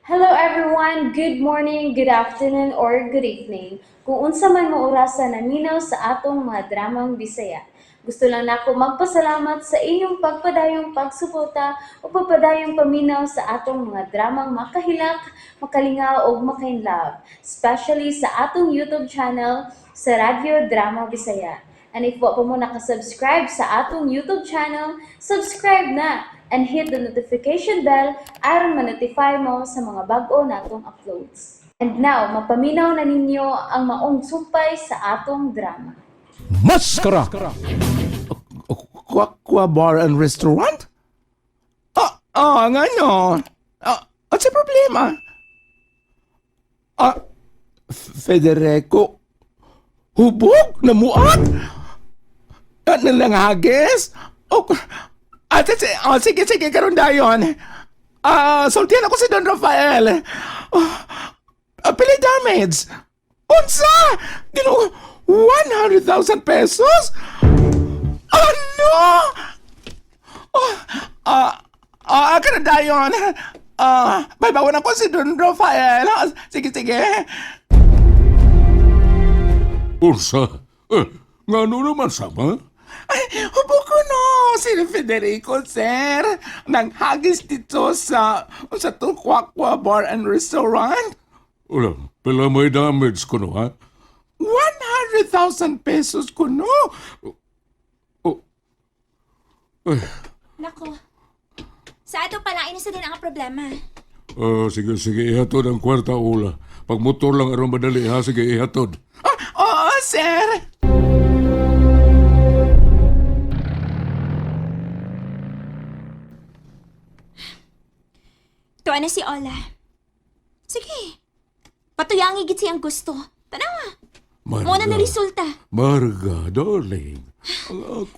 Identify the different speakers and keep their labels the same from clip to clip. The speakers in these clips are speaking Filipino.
Speaker 1: Hello everyone, good morning, good afternoon, or good evening. Kung unsa man mo orasan naminaw sa atong mga dramang Bisaya. Gusto lang nako magpasalamat sa inyong pagpadayong pagsuporta o pagpadayong paminaw sa atong mga dramang makahilak, makalingaw o makainlove, especially sa atong YouTube channel sa Radyo Drama Bisaya. And if wa pa mo nakasubscribe sa atong YouTube channel, subscribe na and hit the notification bell aron ma-notify mo sa mga bag-o natong uploads. And now, mapaminaw na ninyo ang maong sumpay sa atong drama.
Speaker 2: Maskara! Kwakwa Bar and Restaurant? Nga no. At sa problema? Federico, hubog na muat? At nalangagis? Sige, karon dayon. Sultihan ako si Don Rafael. Pili damage. Unsa? Gino, 100,000 pesos? Ano? Karon dayon. Baybawan ako si Don Rafael. Sige.
Speaker 3: Ursa, nga naman sama?
Speaker 2: Ay, hubo ko no, si Federico, sir. Nanghagis dito sa Kwakwa Bar and Restaurant.
Speaker 3: Wala, pala may damage ko no, ha?
Speaker 2: 100,000 pesos ko no.
Speaker 4: Nako. Sa ato pala, inisa din ang problema.
Speaker 3: Sige, ihatod ang kwarta ula. Pag motor lang aron madali, ha? Sige, ihatod.
Speaker 2: Oo, sir.
Speaker 4: Tuwa na si Ola. Sige. Patuyangi gid siyang gusto. Tanawa. Muna na resulta.
Speaker 3: Marga, darling.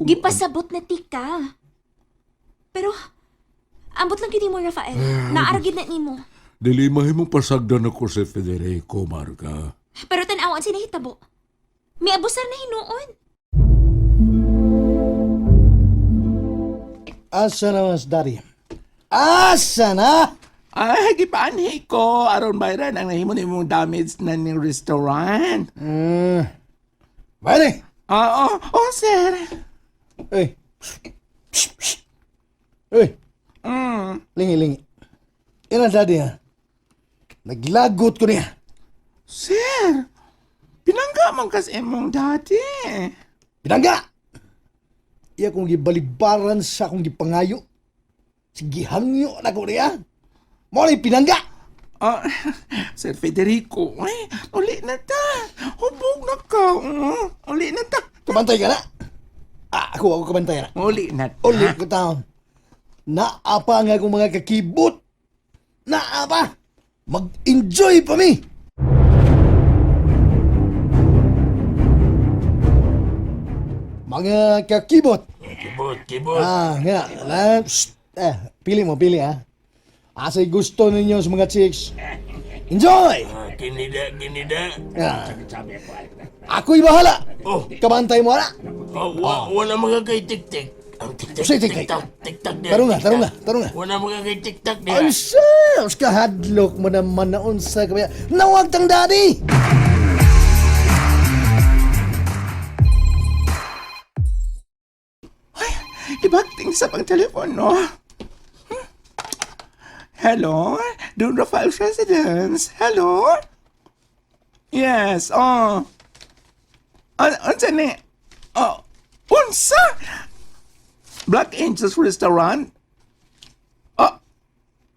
Speaker 4: Gipasabot na tika. Pero, ambot lang gini mo, Rafael. Naaragid na nimo.
Speaker 3: Dili mahimong pasagdan ako si Federico, Marga.
Speaker 4: Pero tanawan sila hitabo. May abusar na hinuon.
Speaker 5: Asa na mas dari? Asa na?
Speaker 2: Ay, gipaanhi ko. Aron bayran ang nahimo nimong damage na ning restaurant.
Speaker 5: Bale!
Speaker 2: Oo, sir.
Speaker 5: Uy! Uy! Lingi. Ina dadi ha? Naglagot ko niya.
Speaker 2: Sir, pinangga man kasi imong dati.
Speaker 5: Pinangga! Iya kong gibaligbaran sa akong gipangayo. Sige hangyo na ko niya. Molay pinangga!
Speaker 2: Sir Federico, uli na ta. Hubog na ka. Uli na ta.
Speaker 5: Kabantay ka na? Ako kabantay na.
Speaker 2: Uli na ta.
Speaker 5: Uli ko taon. Naapa nga akong mga kakibot. Naapa! Mag-enjoy pa mi! Mga kakibot.
Speaker 3: Kibot.
Speaker 5: Nga. Pili ha. Asa'y gusto ninyo sa mga chicks. Enjoy!
Speaker 3: Ginida.
Speaker 5: Ako'y bahala.
Speaker 3: Oh.
Speaker 5: Kabantay mo na.
Speaker 3: Wala mga kay tik-tik. Ang
Speaker 5: Sige.
Speaker 3: tik-tak niya.
Speaker 5: Tarong nga.
Speaker 3: Wala mga kay tik-tak
Speaker 5: Ang sas ka hadlok mo naman na unsa kabaya. Nawag tang daddy!
Speaker 2: Ibagting sa pang telepono. Hello? Don Rafael's residence. Hello? Yes, unsa ni? Unsa? Black Angels Restaurant?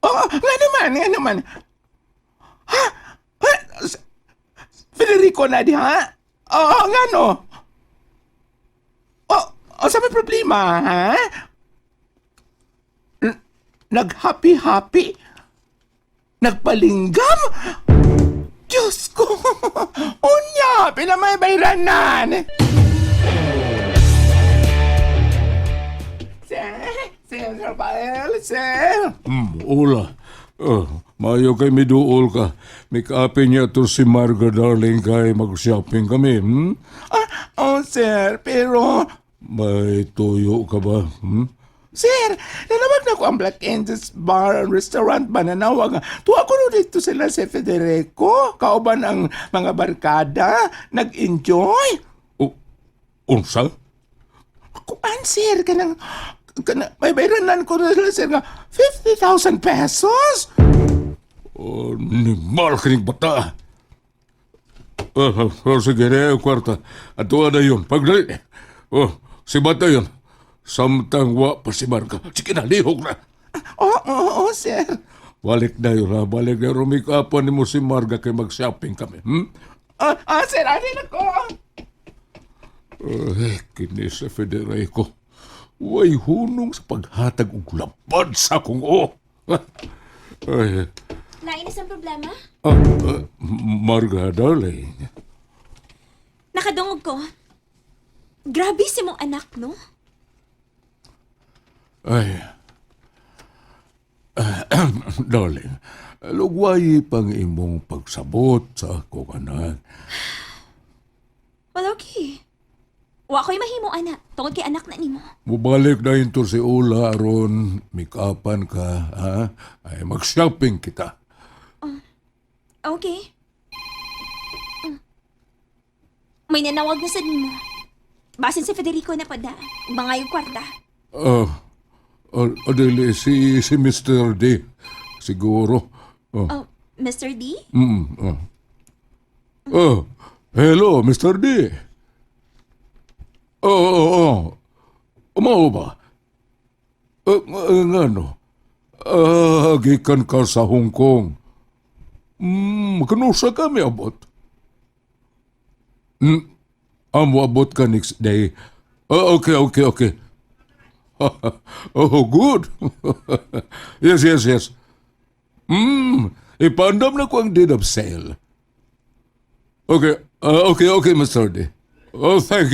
Speaker 2: Nga naman. Ha? Federico na di, ha? Nga no? Sa may problema, ha? Nag-happy-happy? Nagpalinggam? Diyos ko! Unya! Pinamay-bayranan! Sir Rafael, sir!
Speaker 3: Ula. Mayo kay miduol ka. May kaapi niya to si Marga, darling, kay mag-shopping kami,
Speaker 2: Sir, pero
Speaker 3: May tuyo ka ba?
Speaker 2: Sir, nanawag na ko ang Black Angels Bar and Restaurant ba nanawag. Tuwa ko dito sila si Federico, kauban ang mga barkada, nag-enjoy.
Speaker 3: Unsa?
Speaker 2: Kuan, sir, may bayranan ko na sila, sir, nga 50,000 pesos.
Speaker 3: Animal kining bata. Sige na yung kwarta. At tuwa na yun. Pagdali. Si bata yun. Samtang wa pa si Marga. Sige na, lihok na.
Speaker 2: Oo, sir.
Speaker 3: Balik na yun ha. Balik na yun. Rumikapan ni mo si Marga kay mag-shopping kami.
Speaker 2: Sir, anin ako.
Speaker 3: Kini sa Federico. Way hunong sa paghatag og lapad sa akong Ay,
Speaker 4: Lain isang problema?
Speaker 3: Marga, darling.
Speaker 4: Nakadungog ko. Grabe si mong anak, no?
Speaker 3: Ay. Darling, lugway pang imong pagsabot sa akong anak.
Speaker 4: Well, okay. Wa ko'y mahimo, anak. Tungod kay anak na nimo.
Speaker 3: Mubalik na yun to si Ula aron make-upan ka, ha? Ay, mag-shopping kita.
Speaker 4: Okay. May nanawag na sa nimo. Basin si Federico na pada. Bangayong kwarta.
Speaker 3: Adili, si Mr. D. Siguro.
Speaker 4: Oh, Mr. D?
Speaker 3: Hello, Mr. D. Umao ba? Ngano? Gikan ka sa Hong Kong. Kanusa kami abot? Amo abot ka next day. Okay. Good. Yes. Ipandam na ko ang deed of sale. Okay, Mr. D.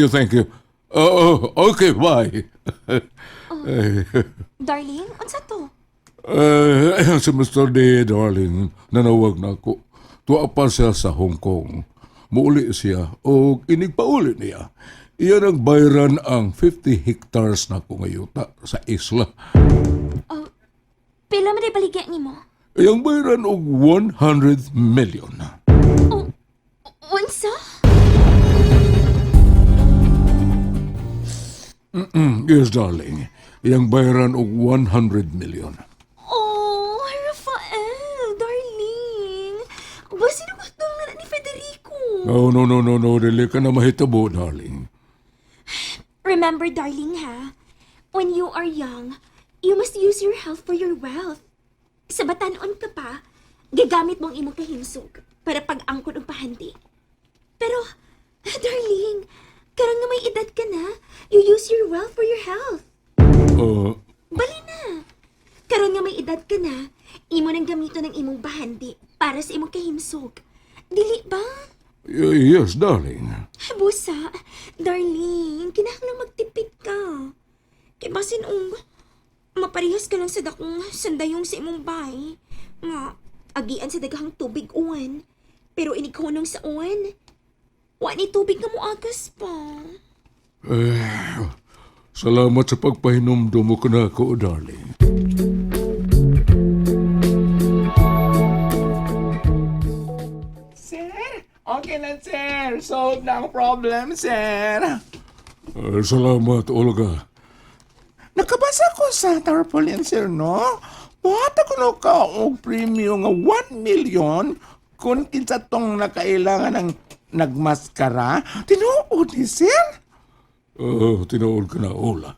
Speaker 3: Thank you. Okay, bye.
Speaker 4: Darling, unsa to?
Speaker 3: Si Mr. D, darling, nanawag na ako. Tuwa pa siya sa Hong Kong. Muuli siya o inigpauli niya. Iyan ang bayran ang 50 hectares na ko ngayuta sa isla.
Speaker 4: Pila man baligya nimo?
Speaker 3: Iyang bayran og 100 million.
Speaker 4: Unsa?
Speaker 3: Yes, darling. Iyang bayran og 100 million.
Speaker 4: Oh, Rafael, darling. Basi na gusto na ni Federico.
Speaker 3: No. Dili ka na mahitabo, darling.
Speaker 4: Remember, darling, ha? When you are young, you must use your health for your wealth. Sa batanon ka pa, gagamit mong imong kahinsog para pag-angkon og pahandi. Pero, darling, karang nga may edad ka na, you use your wealth for your health. Bali na. Karon nga may edad ka na, imo nang gamiton ng imong bahandi para sa imong kahimsog. Dili ba?
Speaker 3: Yes, darling.
Speaker 4: Busa, darling, kinahanglang magtipid ka. Kay basin maparihas ka lang sa dakong sandayong sa imong bahay. Nga, agian sa daghang tubig uwan. Pero inighunong sa uwan, wa ni tubig nga muagas pa.
Speaker 3: Salamat sa pagpahinumdum mo ka na ako, darling.
Speaker 2: Sir, okay na, sir. Solved na ang problem, sir.
Speaker 3: Salamat, Olga.
Speaker 2: Nakabasa ko sa tarpaulin, sir, no? Buhata ko no ka og premium nga 1 million kung kinsa tong nakailangan ng nagmaskara. Tinuod ni sir?
Speaker 3: Tinuod ka na, Ola.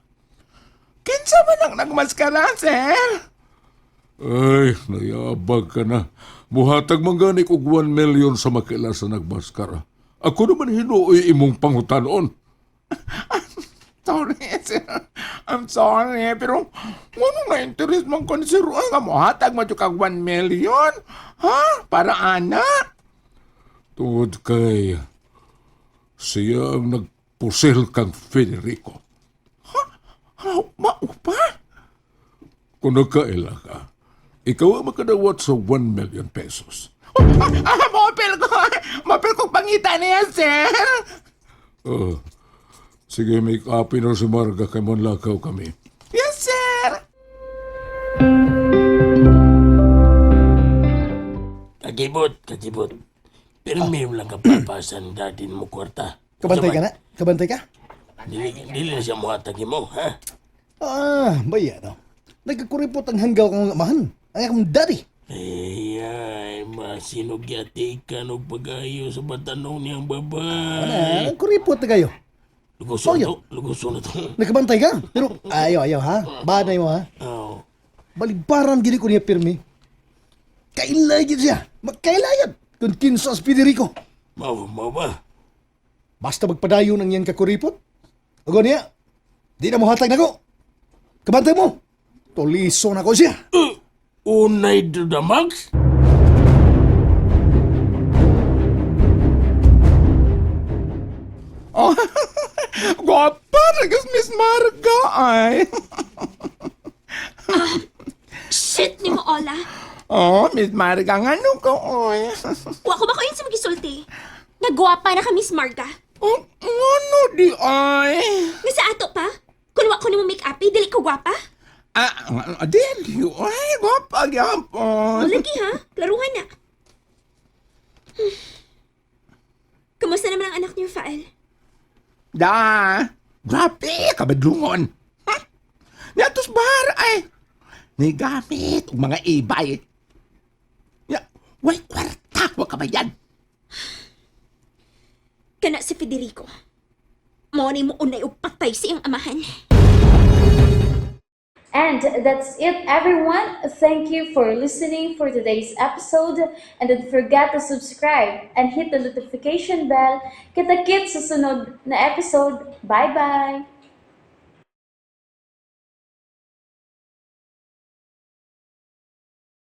Speaker 2: Kinsa man ang nagmaskara, sir?
Speaker 3: Ay, nayabag ka na. Buhatag mangganik og 1 million sa makila sa nagmaskara. Ako naman hinuoy imong pangutanon.
Speaker 2: Sorry, sir. I'm sorry, pero ano na interest mong konsiruan nga mo hatag mo kag 1 million? Ha? Para ana?
Speaker 3: Tungod kay siya ang nagpusil kang Federico.
Speaker 2: Maupa?
Speaker 3: Kung nagkaila ka, ikaw ang makadawat sa 1 million pesos.
Speaker 2: Mapil ko pangita niya, sir.
Speaker 3: Sige, make up na si Marga kay Monlakaw kami.
Speaker 2: Yes, sir.
Speaker 6: Kajibot. Pirmi mo lang kapapasan datin mo kwarta.
Speaker 5: Kabantay ka na? Kabantay ka?
Speaker 6: Dili na siya muhatagi mo, ha?
Speaker 5: Baya no. Nagkakuripot ang hanggaw kong amahan. Ang akong daddy.
Speaker 6: Ay, masinugyati ka no pag-ayo sa batanong niyang babae.
Speaker 5: Nagkuripot na kayo.
Speaker 6: Luguso na to.
Speaker 5: Nagkabantay ka? Pero ayaw ha. Banay mo ha.
Speaker 6: Oh.
Speaker 5: Balibaran gini ko niya pirmi. Kailayad siya. Magkailayad. Kung kinsas Federico.
Speaker 6: Mau ba?
Speaker 5: Basta magpadayon ang iyang kakuripot. Ago niya. Di na mo hatag na ko. Kabantay mo. Tuliso na ko siya.
Speaker 6: Unay to the max?
Speaker 2: Oh, gwapa na gas Miss Marga ay.
Speaker 4: Shit ni mo, Ola.
Speaker 2: Oh, Miss Marga, nga nung ko, oy.
Speaker 4: Wa ko ba ko yun sa magisulti? Nagwapa na ka, Miss Marga.
Speaker 2: Oh, ano di ay?
Speaker 4: Nga sa ato pa? Kung wa ko na mo make-up, dili ko gwapa?
Speaker 2: Dili, ay, gwapa gyapon.
Speaker 4: Lagi ha, klaruhan na. Kamusta naman ang anak niyo, Fael?
Speaker 2: Da, grabe, kabadlungon. Ha? Niatos bar ay. Ni gamit og mga ibay. Ya, way kwarta wa kabayan.
Speaker 4: Kana si Federico. Mao ni mo unay og patay sa iyang amahan.
Speaker 1: And that's it, everyone. Thank you for listening for today's episode. And don't forget to subscribe and hit the notification bell. Kita-kit sa sunod na episode. Bye-bye!